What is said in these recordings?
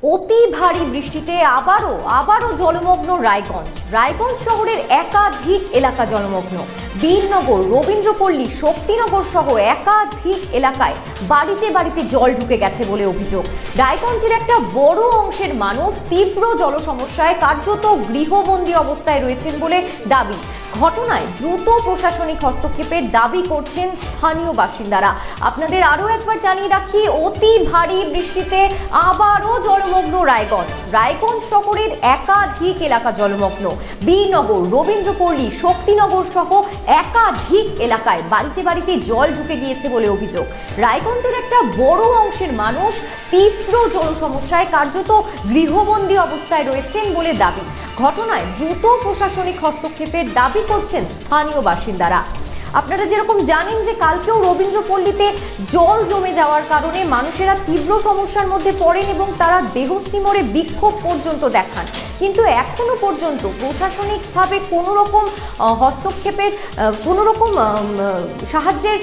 অতি ভারী বৃষ্টিতে আবারও জলমগ্ন রায়গঞ্জ শহরের একাধিক এলাকা জলমগ্ন। বীরনগর, রবীন্দ্রপল্লী, শক্তিনগর সহ একাধিক এলাকায় বাড়িতে বাড়িতে জল ঢুকে গেছে বলে অভিযোগ। রায়গঞ্জের একটা বড় অংশের মানুষ তীব্র জল সমস্যায় কার্যত গৃহবন্দী অবস্থায় রয়েছেন বলে দাবি। ঘটনায় দ্রুত প্রশাসনিক হস্তক্ষেপের দাবি করছেন স্থানীয় বাসিন্দারা। আপনাদের আরও একবার জানিয়ে রাখি, অতি ভারী বৃষ্টিতে আবারও জলমগ্ন রায়গঞ্জ শহরের একাধিক এলাকা জলমগ্ন। বীরনগর, রবীন্দ্রপল্লী, শক্তিনগর সহ একাধিক এলাকায় বাড়িতে বাড়িতে জল ঢুকে গিয়েছে বলে অভিযোগ। রায়গঞ্জের একটা বড় অংশের মানুষ তীব্র জল সমস্যায় কার্যত গৃহবন্দী অবস্থায় রয়েছেন বলে দাবি। ঘটনায় দ্রুত প্রশাসনিক হস্তক্ষেপের দাবি করছেন স্থানীয় বাসিন্দারা। আপনারা যেরকম জানেন যে কালকেও রবীন্দ্রপল্লীতে জল জমে যাওয়ার কারণে মানুষেরা তীব্র সমস্যার মধ্যে পড়েন এবং তারা দেহশ্রী মোড়ে বিক্ষোভ পর্যন্ত দেখান, কিন্তু এখনো পর্যন্ত প্রশাসনিকভাবে কোনো রকম হস্তক্ষেপের, কোনো রকম সাহায্যের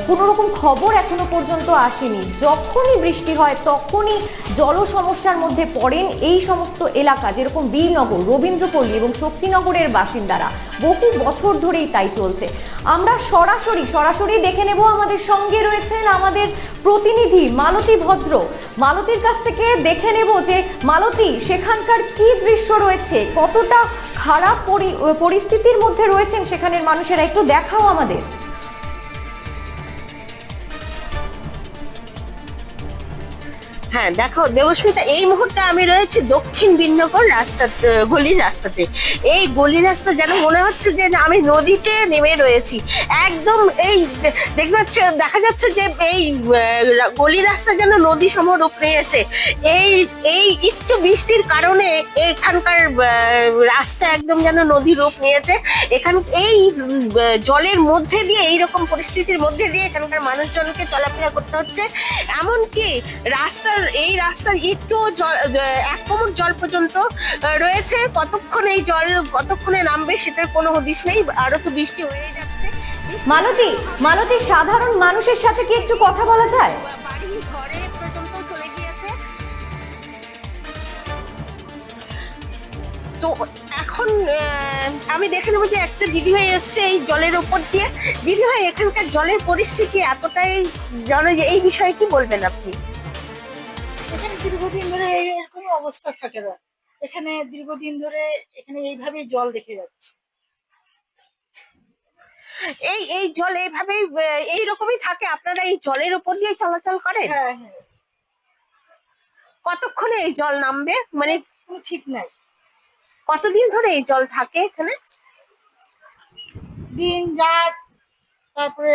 কোনো রকম খবর এখনো পর্যন্ত আসেনি। যখনই বৃষ্টি হয় তখনই জল সমস্যার মধ্যে পড়েন এই সমস্ত এলাকা, যেরকম বীরনগর, রবীন্দ্রপল্লী এবং শক্তিনগরের বাসিন্দারা। বহু বছর ধরেই তাই চলছে। আমরা সরাসরি দেখে নেব, আমাদের সঙ্গে রয়েছেন আমাদের প্রতিনিধি মালতী ভদ্র। মালতীর কাছ থেকে দেখে নেব যে মালতী, সেখানকার কি দৃশ্য রয়েছে, কতটা খারাপ পরিস্থিতির মধ্যে রয়েছেন সেখানের মানুষেরা, একটু দেখাও আমাদের। হ্যাঁ দেখো দেবস্মিতা, এই মুহূর্তে আমি রয়েছি দক্ষিণ বীরনগর গলির রাস্তাতে। এই গলির রাস্তা যেন মনে হচ্ছে যে আমি নদীতে নেমে রয়েছি একদম। এই দেখা যাচ্ছে যে এই গলির রাস্তা যেন নদী সম রূপ নিয়েছে। এই একটু বৃষ্টির কারণে এখানকার রাস্তা একদম যেন নদী রূপ নিয়েছে। এই জলের মধ্যে দিয়ে, এইরকম পরিস্থিতির মধ্যে দিয়ে এখানকার মানুষজনকে চলাফেরা করতে হচ্ছে। এমনকি এই রাস্তার একটু এক কোমর জল পর্যন্ত রয়েছে। কতক্ষণে নামবে সেটার কোনো হদিশ নেই। আরো তো বৃষ্টি হয়ে যাচ্ছে। মালতী, সাধারণ মানুষের সাথে কি একটু কথা বলা যায়? বাড়ি ঘরে পর্যন্ত চলে গিয়েছে। তো এখন আমি দেখে নেবো যে একটা দিদিভাই এসছে এই জলের ওপর দিয়ে। দিদিভাই, এখানকার জলের পরিস্থিতি এতটাই যে এই বিষয়ে কি বলবেন আপনি? এখানে দীর্ঘদিন ধরে এরকম অবস্থা থাকে না। এখানে দীর্ঘদিন ধরে এখানে এইভাবেই জল দেখে যাচ্ছে। এই জল এইভাবেই এইরকমই থাকে? আপনারা এই জলের উপর দিয়ে চলাচল করেন? হ্যাঁ হ্যাঁ। কতক্ষণে এই জল নামবে, মানে কোনো ঠিক নাই। কতদিন ধরে এই জল থাকে এখানে? দিন রাত, তারপরে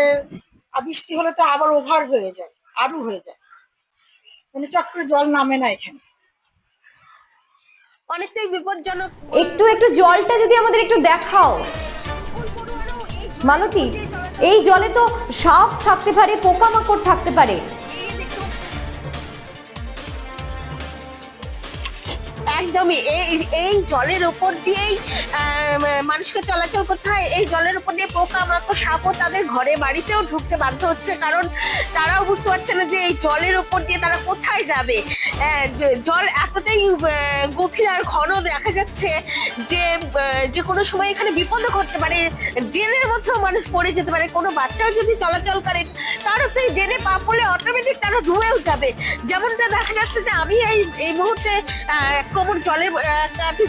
বৃষ্টি হলে তো আবার ওভার হয়ে যায়, আরো হয়ে যায়, মানে চট করে জল নামে না এখানে। অনেকটাই বিপজ্জনক। একটু জলটা যদি আমাদের একটু দেখাও মালতী। এই জলে তো সাপ থাকতে পারে, পোকামাকড় থাকতে পারে। একদমই এই জলের উপর দিয়েই মানুষকে চলাচল করতে হয়। এই জলের উপর দিয়ে পোকামাকড়, সাপও তাদের ঘরে বাড়িতেও ঢুকতে বাধ্য হচ্ছে, কারণ তারাও বুঝতে পারছে না যে এই জলের উপর দিয়ে তারা কোথায় যাবে। জল এতটাই গভীর আর ঘন, দেখা যাচ্ছে যে কোনো সময় এখানে বিপদও ঘটতে পারে। ড্রেনের মধ্যেও মানুষ পড়ে যেতে পারে। কোনো বাচ্চাও যদি চলাচল করে, তারও সেই ড্রেনে পা পড়লে অটোমেটিক তারা ডুবেও যাবে। যেমনটা দেখা যাচ্ছে যে আমি এই মুহূর্তে কোমর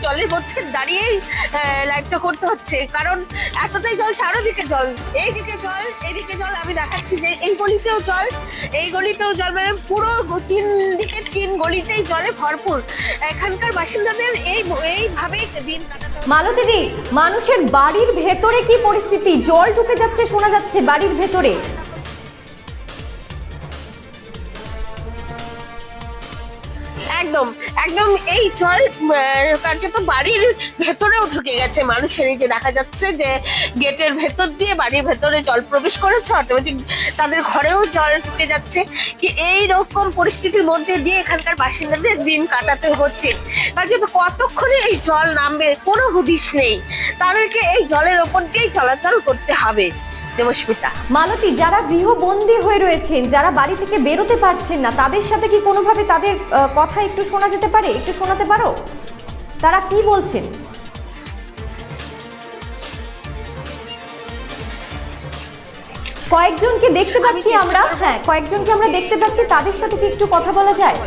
জলের মধ্যে দাঁড়িয়েই লাইভটা করতে হচ্ছে, কারণ এতটাই জল, চারোদিকে জল, এইদিকে জল। আমি দেখাচ্ছি যে এই গলিতেও জল, মানে পুরো তিন গলিতেই জলে ভরপুর। এখানকার বাসিন্দাদের এইভাবেই দিন কাটাতে। মালতী, মানুষের বাড়ির ভেতরে কি পরিস্থিতি? জল ঢুকে যাচ্ছে, শোনা যাচ্ছে বাড়ির ভেতরে। একদম এই জল কার্যত বাড়ির ভেতরেও ঢুকে গেছে মানুষের। এই যে দেখা যাচ্ছে যে গেটের ভেতর দিয়ে বাড়ির ভেতরে জল প্রবেশ করেছে, অটোমেটিক তাদের ঘরেও জল ঢুকে যাচ্ছে। কি এইরকম পরিস্থিতির মধ্যে দিয়ে এখানকার বাসিন্দাদের দিন কাটাতে হচ্ছে। কার্যত কতক্ষণে এই জল নামবে কোনো হদিশ নেই। তাদেরকে এই জলের ওপর দিয়েই চলাচল করতে হবে। দেবস্মিতা। মালতী, যারা গৃহবন্দী হয়ে রয়েছেন, যারা বাড়ি থেকে বেরোতে পারছেন না, তাদের সাথে কি কোনোভাবে তাদের কথা একটু শোনা যেতে পারে? একটু শোনাতে পারো তারা কি বলছেন? কয়েকজনকে দেখতে পাচ্ছি আমরা, হ্যাঁ কয়েকজনকে আমরা দেখতে পাচ্ছি, তাদের সাথে কি একটু কথা বলা যায়?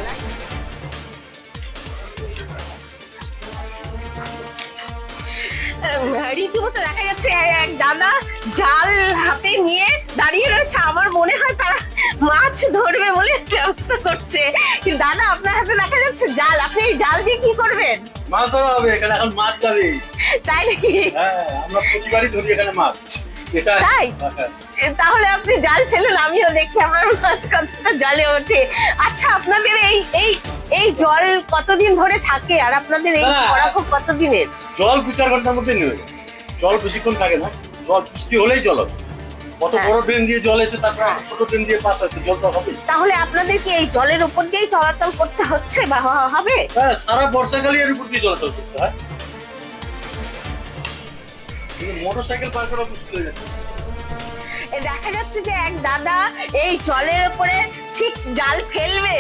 রীতিমতো দেখা যাচ্ছে এক দাদা জাল হাতে নিয়ে দাঁড়িয়ে রয়েছে। আমার মনে হয় তারা মাছ ধরবে বলে ব্যবস্থা করছে। কিন্তু দাদা, আপনার হাতে দেখা যাচ্ছে জাল, আপনি এই জাল দিয়ে কি করবেন? মাছ ধরা হবে এখানে, এখন মাছ যাবে। তাই নাকি? হ্যাঁ, আমরা প্রতিবারই ধরি এখানে মাছ। এটা তাই? তাহলে আপনি জাল ফেলেন, আমিও দেখি আমার মাছ কতটা জলে ওঠে। আচ্ছা, আপনাদের এই এই এই জল কতদিন ধরে থাকে, আর আপনাদের এই খরাখুব কতদিনের? জল 2-4 ঘন্টার মধ্যে নেবে। জল বেশিক্ষণ থাকে না, জল বৃষ্টি হলেই জল হবে। কত বড় ড্রেন দিয়ে জল এসে তারপর ছোট ড্রেন দিয়ে পাস হচ্ছে, জল তো হবে। তাহলে আপনাদের কি এই জলের উপর দিয়েই চলাচল করতে হচ্ছে বা হবে? হ্যাঁ, সারা বর্ষাকালই এর উপর দিয়ে চলাচল করতে হয়। মোটরসাইকেল পার করা মুশকিল হয়ে যাচ্ছে। দেখা যাচ্ছে যে এক দাদা এই জলের উপরে ঠিক জাল ফেলবে।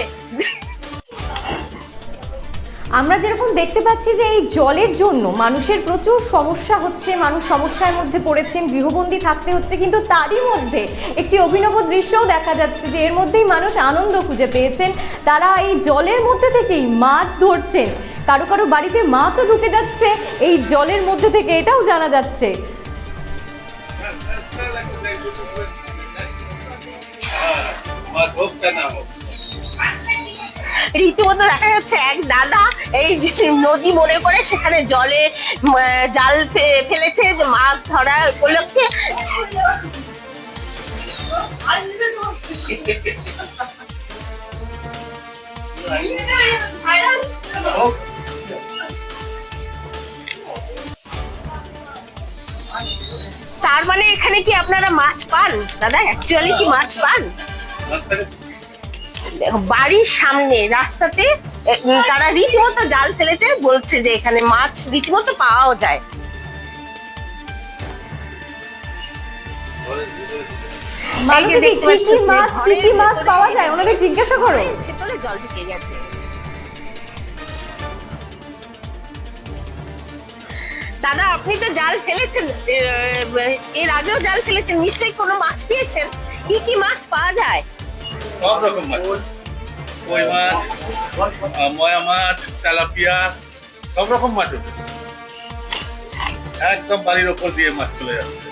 আমরা যেরকম দেখতে পাচ্ছি যে এই জলের জন্য মানুষের প্রচুর সমস্যা হচ্ছে, মানুষ সমস্যার মধ্যে পড়েছেন, গৃহবন্দী থাকতে হচ্ছে, কিন্তু তারই মধ্যে একটি অভিনব দৃশ্যও দেখা যাচ্ছে যে এর মধ্যেই মানুষ আনন্দ খুঁজে পেয়েছেন। তারা এই জলের মধ্যে থেকেই মাছ ধরছেন, কারো কারো বাড়িতে মাছও ঢুকে যাচ্ছে এই জলের মধ্যে থেকে, এটাও জানা যাচ্ছে। রীতিমতো দেখা যাচ্ছে এক দাদা এই যে নদী মনে করে সেখানে জলে জাল ফেলেছে যে মাছ ধরার উপলক্ষে। তার মানে এখানে কি আপনারা মাছ পান দাদা? অ্যাকচুয়ালি কি মাছ পান? বাড়ির সামনে রাস্তাতে তারা রীতিমতো জাল ফেলেছে, বলছে যে এখানে মাছ রীতিমতো পাওয়াও যায়। কি মাছ পাওয়া যায় ওনাদের জিজ্ঞাসা করো। ভেতরে জল ঢুকে গেছে। দাদা, আপনি তো জাল ফেলেছেন, এর আগেও জাল ফেলেছেন, নিশ্চয়ই কোনো মাছ পেয়েছেন। কি কি মাছ পাওয়া যায়? সব রকম মাছ, কই মাছ, ময়া মাছ, তেলাপিয়া, সব রকম মাছ ওঠে। একদম বাড়ির ওপর দিয়ে মাছ চলে যাচ্ছে।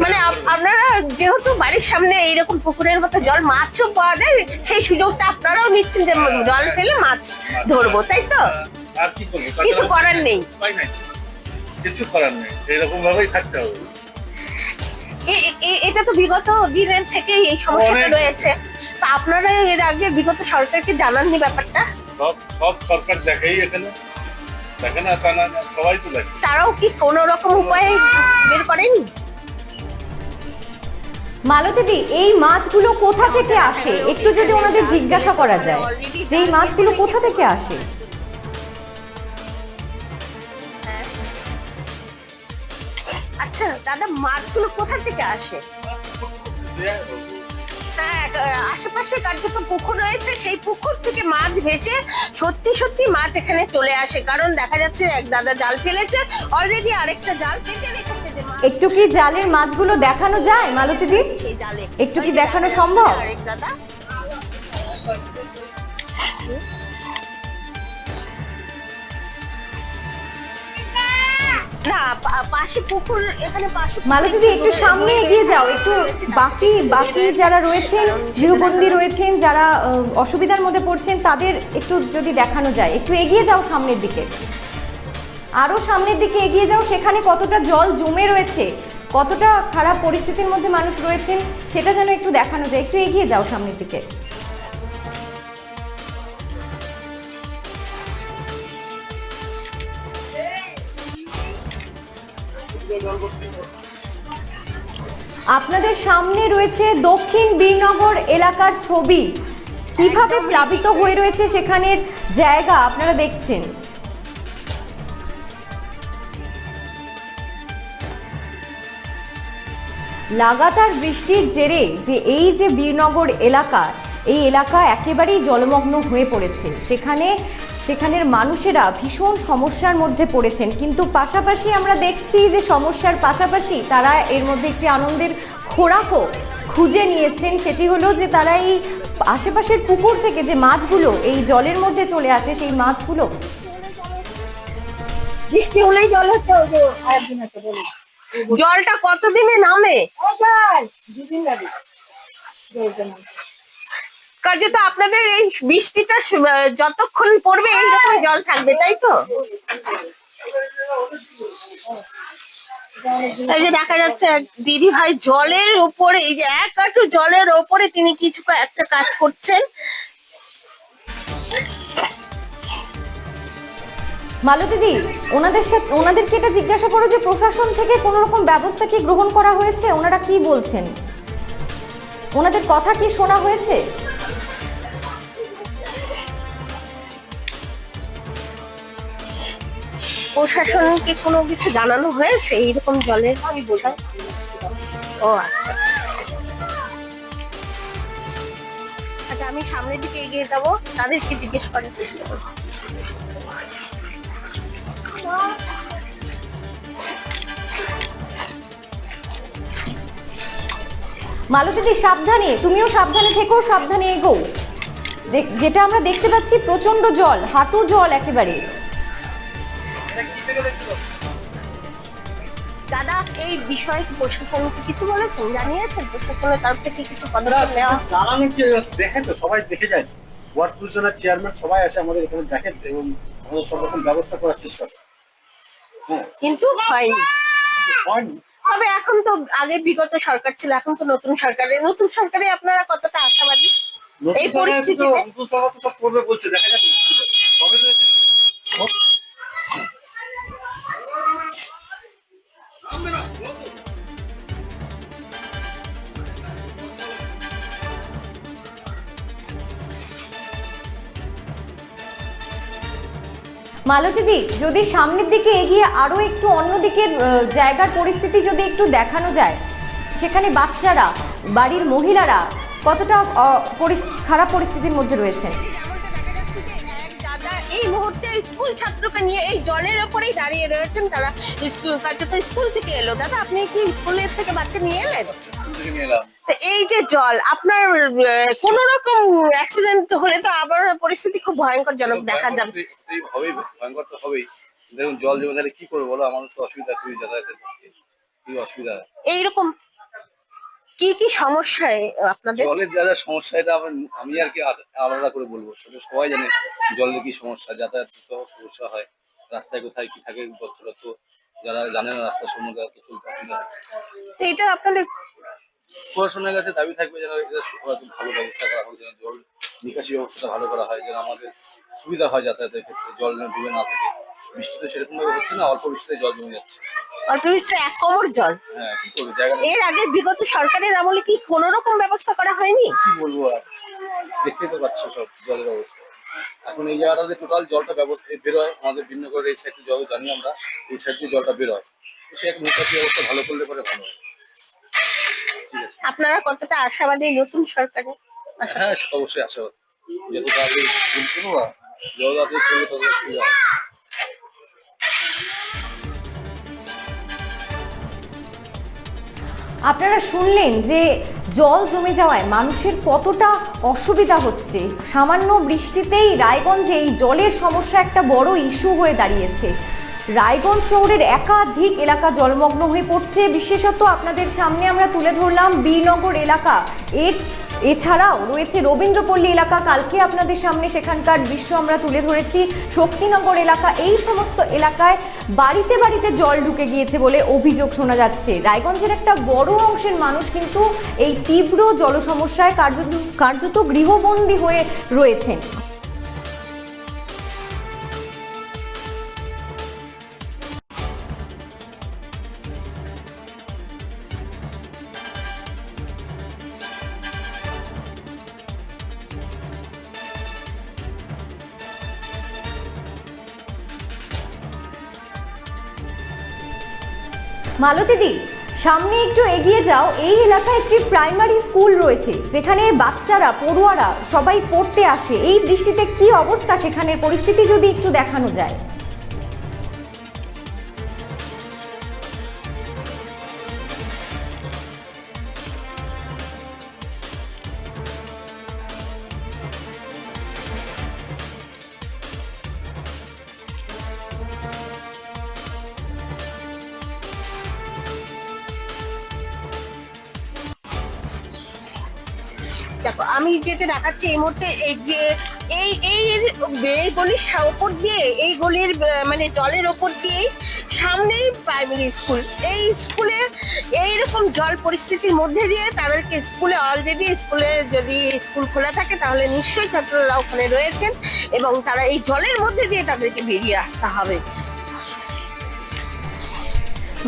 মানে আপনারা যেহেতু বাড়ির সামনে এইরকম পুকুরের মতো জল, মাছও পাওয়া যায়, সেই সুযোগটা আপনারাও নিচ্ছেন যে জল ফেলে মাছ ধরবো, তাই তো? আর কি করবো, কিছু করার নেই। কিছু করার নেই, এরকম ভাবেই থাকতে হবে। এটা তো বিগত দিনের থেকে এই সমস্যাটা রয়েছে। তা আপনারা এর আগে বিগত সরকারকে জানাননি ব্যাপারটা? সব সরকার দেখেই এখানে, দেখে না তা না, সবাই তো দেখে। তারাও কি কোনো রকম উপায় বের করেনি? মালতীদি, এই মাছগুলো কোথা থেকে আসে একটু যদি ওনাদের জিজ্ঞাসা করা যায়, যে এই মাছগুলো কোথা থেকে আসে? আচ্ছা দাদা, মাছগুলো কোথা থেকে আসে? হ্যাঁ, আশেপাশে কার্যত পুকুর রয়েছে, সেই পুকুর থেকে মাছ ভেসে সত্যি সত্যি মাছ এখানে চলে আসে। কারণ দেখা যাচ্ছে এক দাদা জাল ফেলেছে, অলরেডি আরেকটা জাল পেতে রেখেছে। একটু কি জালের মাছগুলো দেখানো যায় মালতীদি? সেই জালে একটু কি দেখানো সম্ভব? আরেক দাদা না, পাশে পুকুর, এখানে পাশে। মালতীদি, একটু সামনে এগিয়ে যাও, একটু বাকি যারা রয়েছেন, গৃহবন্দী রয়েছেন, যারা অসুবিধার মধ্যে পড়ছেন, তাদের একটু যদি দেখানো যায়। একটু এগিয়ে যাও সামনের দিকে, আরো সামনের দিকে এগিয়ে যাও। সেখানে কতটা জল জমে রয়েছে, কতটা খারাপ পরিস্থিতির মধ্যে মানুষ রয়েছেন, সেটা যেন একটু দেখানো যায়। একটু এগিয়ে যাও সামনের দিকে। আপনাদের সামনে রয়েছে দক্ষিণ বীরনগর এলাকার ছবি, কিভাবে প্লাবিত হয়ে রয়েছে সেখানের জায়গা আপনারা দেখছেন। লাগাতার বৃষ্টির জেরে যে এই যে বীরনগর এলাকা, এই এলাকা একেবারেই জলমগ্ন হয়ে পড়েছে। সেখানের মানুষেরা ভীষণ সমস্যার মধ্যে পড়েছেন, কিন্তু পাশাপাশি আমরা দেখছি যে সমস্যার পাশাপাশি তারা এর মধ্যে একটি আনন্দের খোরাকও খুঁজে নিয়েছেন। সেটি হলো যে তারা এই আশেপাশের পুকুর থেকে যে মাছগুলো এই জলের মধ্যে চলে আসে, সেই মাছগুলো বৃষ্টি হলেই জল হচ্ছে। ওই যে আরেকদিন আছে বলি, জলটা কতদিনে নামে? দুদিন লাগে জলটা নামতে। কাজে তো আপনাদের এই বৃষ্টিটা যতক্ষণ পড়বে এইরকম জল থাকবে, তাই তো? এই যে দেখা যাচ্ছে দিদি ভাই জলের উপরে, এই যে এক হাঁটু জলের উপরে তিনি কিছু একটা কাজ করছেন। মালতীদি, ওনাদেরকে এটা জিজ্ঞাসা করো যে প্রশাসন থেকে কোনো রকম ব্যবস্থা কি গ্রহণ করা হয়েছে? ওনারা কি বলছেন? ওনাদের কথা কি শোনা হয়েছে? প্রশাসনকে কোনো কিছু জানানো হয়েছে এইরকম জলের? আমি বোঝাই ও আচ্ছা আচ্ছা, আমি সামনের দিকে এগিয়ে যাব, তাদেরকে জিজ্ঞেস করার চেষ্টা করবো। মালতীদি সাবধানে, তুমিও সাবধানে থেকো, সাবধানে এগো। যেটা আমরা দেখতে পাচ্ছি প্রচন্ড জল, হাঁটু জল একেবারে। দাদা, এই বিষয়ে কি প্রশাসনকে কিছু বলেছেন, জানিয়েছেন? প্রশাসনের তরফ থেকে কিছু পদক্ষেপ নেওয়া? জানানো কি, দেখেন তো, সবাই দেখে যায়। ওয়ার্ড কমিশনার, চেয়ারম্যান সবাই আসে আমাদের এখানে, দেখেন এবং আমাদের সব রকম ব্যবস্থা করার চেষ্টা করে। হ্যাঁ, কিন্তু হয়নি। হয়নি। তবে এখন তো আগে বিগত সরকার ছিল, এখন তো নতুন সরকারে আপনারা কতটা আশাবাদী এই পরিস্থিতিতে? নতুন সরকার তো সব করবে বলছে, দেখা যাক তবে তো। মালতীদি, যদি সামনের দিকে এগিয়ে আরো একটু অন্য দিকের জায়গার পরিস্থিতি যদি একটু দেখানো যায়, সেখানে বাচ্চারা, বাড়ির মহিলারা কতটা খারাপ পরিস্থিতির মধ্যে রয়েছেন। যেমনটা দেখা যাচ্ছে যে এক দাদা এই মুহূর্তে স্কুল ছাত্রকে নিয়ে এই জলের ওপরেই দাঁড়িয়ে রয়েছেন। তারা স্কুল থেকে এলো। দাদা, আপনি কি স্কুলের থেকে বাচ্চা নিয়ে এলেন? তো এই যে জল, আপনার কোন রকম অ্যাক্সিডেন্ট হলে তো আবার পরিস্থিতি খুব ভয়ঙ্করজনক দেখা যাবে। হবেই, ভয়ঙ্কর তো হবেই। দেখুন জল জমে তাহলে কি করবো বলো, আমাদের তো অসুবিধা, খুবই যাতায়াতের কি অসুবিধা। এইরকম কি সমস্যায় আপনাদের? জলের যা যা সমস্যা, এটা আমি আর কি আলাদা করে বলবো, সেটা সবাই জানে জলের কি সমস্যা। যাতায়াত তো সমস্যা হয়, রাস্তায় কোথায় কি থাকে তথ্য যারা জানে না রাস্তার সম্বন্ধে, তো চলতে অসুবিধা হয়। তো এটা আপনাদের প্রশাসনের কাছে দাবি থাকবে যেন এটা ভালো ব্যবস্থা করা হোক, যেন জল নিকাশি ব্যবস্থাটা ভালো করা হয়, যেন আমাদের সুবিধা হয় যাতায়াতের ক্ষেত্রে, জল যেন ডুবে না থাকে। বৃষ্টিতে সেরকম ভাবে হচ্ছে না, অল্প বৃষ্টিতে জল জমে যাচ্ছে। অল্প বৃষ্টিতে 1 কোমর জল। হ্যাঁ, কি করবো, জায়গাটা এর আগে বিগত সরকারের আমলে কি কোনো রকম ব্যবস্থা করা হয়নি? কি বলবো আর, দেখতে তো পাচ্ছ সব জলের অবস্থা। এখন এই জায়গাটাতে টোটাল জলটা ব্যবস্থা বেরোয় আমাদের ভিন্ন করে, এই সাইডে জল জানি আমরা, এই সাইড দিয়ে জলটা বেরোয়, তো সে এক নিকাশি ব্যবস্থা ভালো করলে পরে ভালো হয়। ঠিক আছে, আপনারা কতটা আশাবাদী নতুন সরকারে? হ্যাঁ অবশ্যই আশাবাদী, যত তাড়াতাড়ি করবো না, যত তাড়াতাড়ি করলে তত সুবিধা হয়। আপনারা শুনলেন যে জল জমে যাওয়ায় মানুষের কতটা অসুবিধা হচ্ছে। সামান্য বৃষ্টিতেই রায়গঞ্জে এই জলের সমস্যা একটা বড় ইস্যু হয়ে দাঁড়িয়েছে। রায়গঞ্জ শহরের একাধিক এলাকা জলমগ্ন হয়ে পড়ছে। বিশেষত আপনাদের সামনে আমরা তুলে ধরলাম বীরনগর এলাকা, এছাড়াও রয়েছে রবীন্দ্রপল্লী এলাকা, কালকে আপনাদের সামনে সেখানকার দৃশ্য আমরা তুলে ধরেছি। শক্তিনগর এলাকা, এই সমস্ত এলাকায় বাড়িতে বাড়িতে জল ঢুকে গিয়েছে বলে অভিযোগ শোনা যাচ্ছে। রায়গঞ্জের একটা বড় অংশের মানুষ কিন্তু এই তীব্র জল সমস্যায় কার্যত গৃহবন্দী হয়ে রয়েছেন। মালতীদি, সামনে একটু এগিয়ে যাও, এই এলাকায় একটি প্রাইমারি স্কুল রয়েছে যেখানে বাচ্চারা পড়ুয়ারা সবাই পড়তে আসে। এই বৃষ্টিতে কি অবস্থা সেখানের পরিস্থিতি যদি একটু দেখানো যায়। দেখো আমি যেটা দেখাচ্ছি এই মুহূর্তে, এই যে এই এই গলির ওপর দিয়ে, এই গলির মানে জলের ওপর দিয়েই সামনেই প্রাইমারি স্কুল। এই স্কুলে এইরকম জল পরিস্থিতির মধ্যে দিয়ে তাদেরকে স্কুলে অলরেডি স্কুলে যদি স্কুল খোলা থাকে তাহলে নিশ্চয়ই ছাত্ররা ওখানে রয়েছেন এবং তারা এই জলের মধ্যে দিয়ে তাদেরকে বেরিয়ে আসতে হবে।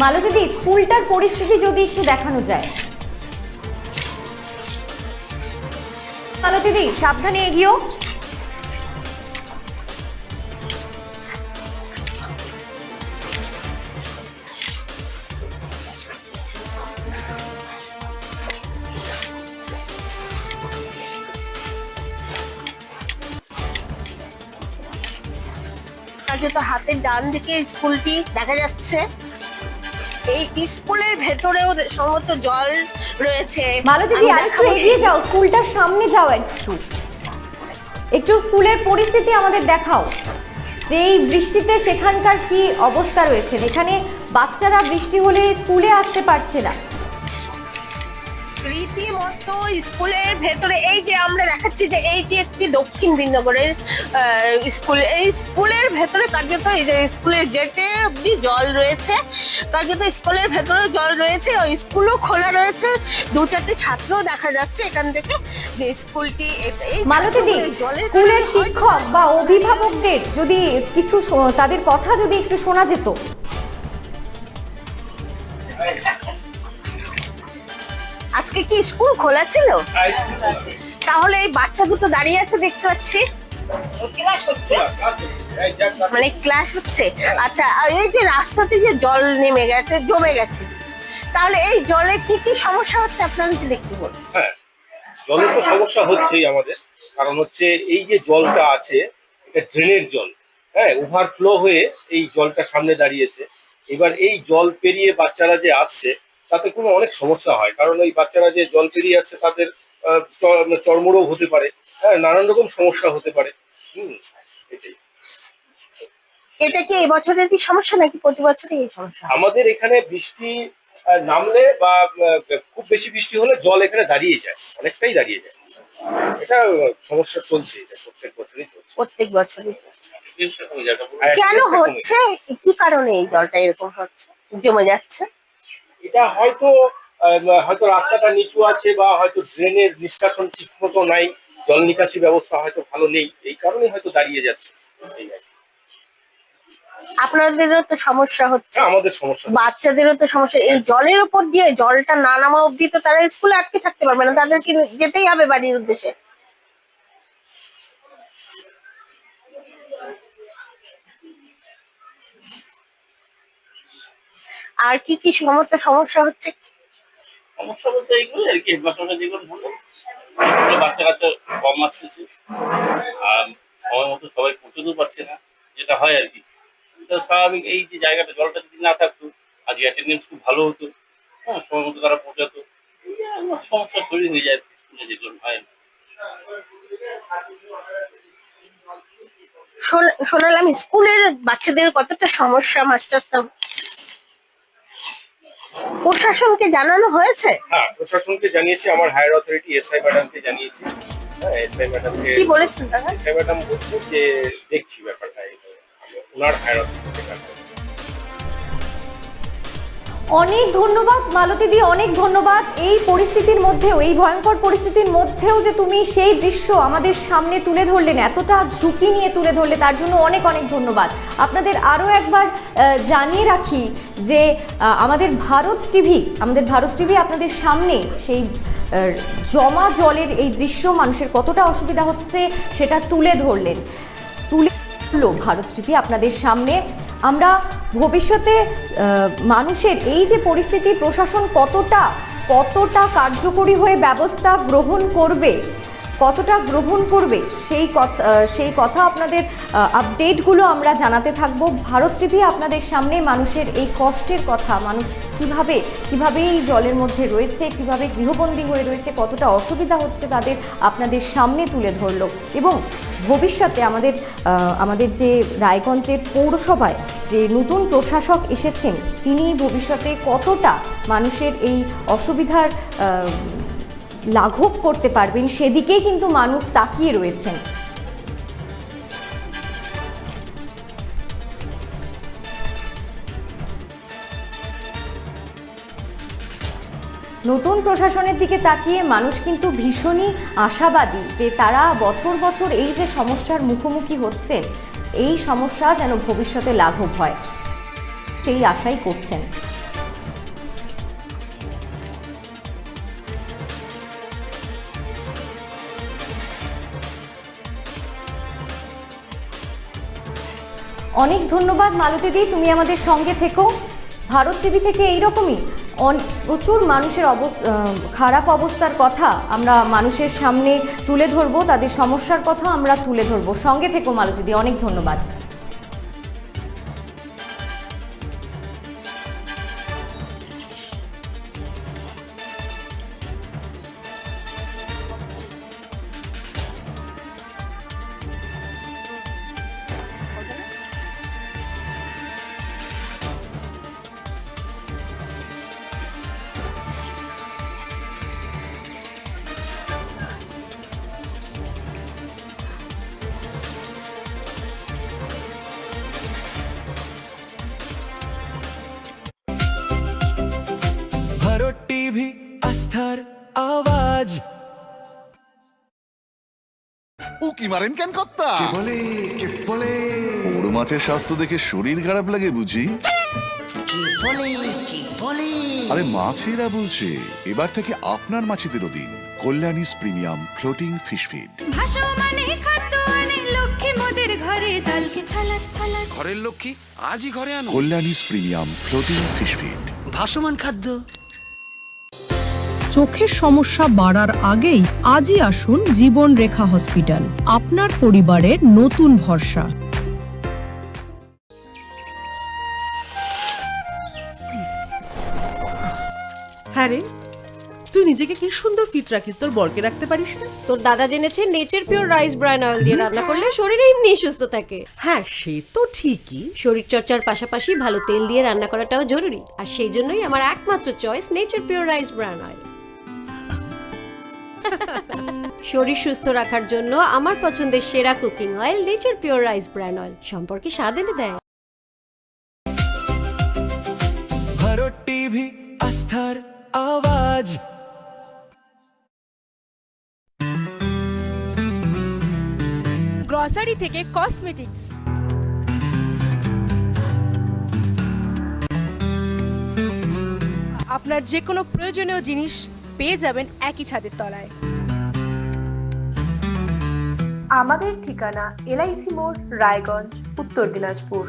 মালতীদি, স্কুলটার পরিস্থিতি যদি একটু দেখানো যায়। মালতীদি, সাবধানে এগিয়েও। কার্যত হাতের ডান দিকে স্কুলটি দেখা যাচ্ছে। এই স্কুলের ভেতরেও সম্ভবত জল রয়েছে। মালতীদি, আরেকটু এগিয়ে যাও, স্কুলটার সামনে যাও, একটু স্কুলের পরিস্থিতি আমাদের দেখাও যে এই বৃষ্টিতে সেখানকার কি অবস্থা রয়েছে। এখানে বাচ্চারা বৃষ্টি হলে স্কুলে আসতে পারছে না। রীতিমতো স্কুলের ভেতরে, এই যে আমরা দেখাচ্ছি যে এইটি একটি দক্ষিণ বিনগরের স্কুল। এই স্কুলের ভেতরে কার্যত এই যে স্কুলের গেটে অব্দি জল রয়েছে, কার্যত স্কুলের ভেতরে জল রয়েছে। ওই স্কুলও খোলা রয়েছে, 2-4টে ছাত্র দেখা যাচ্ছে এখান থেকে যে স্কুলটি। মালতীদি, স্কুলের শিক্ষক বা অভিভাবকদের যদি কিছু তাদের কথা যদি একটু শোনা যেত। আজকে কি স্কুল খোলা ছিল? তাহলে এই বাচ্চা দুটো দাঁড়িয়ে আছে দেখতে পাচ্ছি, মানে ক্লাস হচ্ছে। আচ্ছা, আর এই যে রাস্তাতে যে জল নেমে গেছে, জমে গেছে, তাহলে এই জলে কি কি সমস্যা হচ্ছে আপনারা যদি একটু বলুন। হ্যাঁ, জলের তো সমস্যা হচ্ছেই আমাদের, কারণ হচ্ছে এই যে জলটা আছে এটা ড্রেনের জল। হ্যাঁ, ওভারফ্লো হয়ে এই জলটা সামনে দাঁড়িয়েছে। এবার এই জল পেরিয়ে বাচ্চারা যে আসছে তাতে কোনো অনেক সমস্যা হয়, কারণ এই বাচ্চারা যে জল পেরিয়ে আসছে তাদের চর্মরোগ হতে পারে, হ্যাঁ, নানান রকম সমস্যা হতে পারে। এটাই। এটা কি এই বছরের কি সমস্যা নাকি প্রতি বছরই এই সমস্যা? আমাদের এখানে বৃষ্টি নামলে বা খুব বেশি বৃষ্টি হলে জল এখানে দাঁড়িয়ে যায়, অনেকটাই দাঁড়িয়ে যায়। এটা সমস্যা চলছে, এটা প্রত্যেক বছরই চলছে। প্রত্যেক বছরই চলছে। আর কেন জিনিসটা কমে হচ্ছে, কি কারণে এই জলটা এরকম হচ্ছে, জমে যাচ্ছে? এটা হয়তো হয়তো রাস্তাটা নিচু আছে বা হয়তো ড্রেনের নিষ্কাশন ঠিক মতো নাই, জল নিকাশি ব্যবস্থা হয়তো ভালো নেই, এই কারণে হয়তো দাঁড়িয়ে যাচ্ছে। এই আর কি। আপনাদেরও তো সমস্যা হচ্ছে, হ্যাঁ, আমাদের সমস্যা। বাচ্চাদেরও তো সমস্যা। এই জলের উপর দিয়ে জলটা না নামা অব্দি তো তারা স্কুলে আটকে থাকতে পারবে না, তাদেরকে যেতেই হবে বাড়ির উদ্দেশ্যে। আর কি কি সমস্যা হচ্ছে? সমস্যা বলতে এইগুলো আর কি, হেডমাস্টাররা যেগুলো বললো, স্কুলে বাচ্চা কাচ্চা কম আসতেছে আর সময় মতো সবাই পৌঁছতেও পারছে না, যেটা হয় আর কি। স্বাভাবিক, এই যে জায়গাটা জলটা যদি না থাকতো আজকে অ্যাটেন্ডেন্স খুব ভালো হতো, হ্যাঁ, সময় মতো তারা পৌঁছাতো। সমস্যা তৈরি হয়ে যায় স্কুলে, যেগুলো হয়। শোনালাম স্কুলের বাচ্চাদের কতটা সমস্যা, মাস্টার সাহেব প্রশাসনকে জানানো হয়েছে? হ্যাঁ, প্রশাসনকে জানিয়েছি, আমার হায়ার অথরিটি এসআই ম্যাডামকে জানিয়েছি। হ্যাঁ, এসআই ম্যাডামকে কি বলেছেন দাদা? এসআই ম্যাডাম বলছেন যে দেখছি ব্যাপারটা, ওনার হায়ার অথরিটি। অনেক ধন্যবাদ মালতীদি, অনেক ধন্যবাদ। এই পরিস্থিতির মধ্যেও, এই ভয়ঙ্কর পরিস্থিতির মধ্যেও যে তুমি সেই দৃশ্য আমাদের সামনে তুলে ধরলেন, এতটা ঝুঁকি নিয়ে তুলে ধরলে, তার জন্য অনেক অনেক ধন্যবাদ। আপনাদের আরও একবার জানিয়ে রাখি যে আমাদের ভারত টিভি আপনাদের সামনে সেই জমা জলের এই দৃশ্য, মানুষের কতটা অসুবিধা হচ্ছে সেটা তুলে ধরলো ভারত টিভি আপনাদের সামনে। আমরা ভবিষ্যতে মানুষের এই যে পরিস্থিতি, প্রশাসন কতটা কার্যকরী হয়ে ব্যবস্থা গ্রহণ করবে, সেই কথা আপনাদের আপডেটগুলো আমরা জানাতে থাকবো। ভারত টিভি আপনাদের সামনে মানুষের এই কষ্টের কথা, মানুষ কিভাবে এই জলের মধ্যে রয়েছে, কিভাবে গৃহবন্দী হয়ে রয়েছে, কতটা অসুবিধা হচ্ছে তাদের আপনাদের সামনে তুলে ধরলো। এবং ভবিষ্যতে আমাদের যে রায়গঞ্জের পৌরসভায় যে নতুন প্রশাসক এসেছেন, তিনি ভবিষ্যতে কতটা মানুষের এই অসুবিধার লাঘব করতে পারবেন, সেদিকেই কিন্তু মানুষ তাকিয়ে রয়েছেন। নতুন প্রশাসনের দিকে তাকিয়ে মানুষ কিন্তু ভীষণই আশাবাদী যে তারা বছর বছর এই যে সমস্যার মুখোমুখি হচ্ছেন, এই সমস্যা যেন ভবিষ্যতে লাঘব হয়, সেই আশাই করছেন। অনেক ধন্যবাদ মালতীদি, তুমি আমাদের সঙ্গে থেকো। ভারত টিভি থেকে এইরকমই প্রচুর মানুষের খারাপ অবস্থার কথা আমরা মানুষের সামনে তুলে ধরবো, তাদের সমস্যার কথা আমরা তুলে ধরবো। সঙ্গে থেকো মালতীদি, অনেক ধন্যবাদ। ভারত টিভি, আস্থার আওয়াজ। উকি মারেন কেন কর্তা? কে বলে বড় মাছের স্বাস্থ্য দেখে শরীর খারাপ লাগে বুঝি? আরে মাছেরা বলছে, এবার থেকে আপনার মাছেদেরও দিন কল্যাণীস প্রিমিয়াম ফ্লোটিং ফিশ ফিড। ঘরের লক্ষ্মী আজই ঘরে আনো কল্যাণীস প্রিমিয়াম ফ্লোটিং ফিশ ফিড। ভাসমান খাদ্য। চোখের সমস্যা বাড়ার আগেই আজই আসুন জীবন রেখা হসপিটাল, আপনার পরিবারের নতুন ভরসা। হ্যাঁ রে, তুই নিজেকে কি সুন্দর ফিট রাখিস, তোর বরকে রাখতে পারিস না? তোর দাদা জেনেছে nature pure rice bran oil দিয়ে রান্না করলে শরীরে এমনি সুস্থ থাকে। হ্যাঁ সে তো ঠিকই, শরীর চর্চার পাশাপাশি ভালো তেল দিয়ে রান্না করাটাও জরুরি, আর সেই জন্যই আমার একমাত্র choice nature pure rice bran oil. শরীর সুস্থ রাখার জন্য আমার পছন্দের সেরা cooking oil nature pure rice bran oil, সম্পর্কে স্বাদ এনে দেয়। ভারত টিভি, আস্থার আওয়াজ। গ্রসারি থেকে কসমেটিক্স, আপনার যে কোনো প্রয়োজনীয় জিনিস পেয়ে যাবেন একই ছাদের তলায়। আমাদের ঠিকানা LIC মোড়, রায়গঞ্জ, উত্তর দিনাজপুর।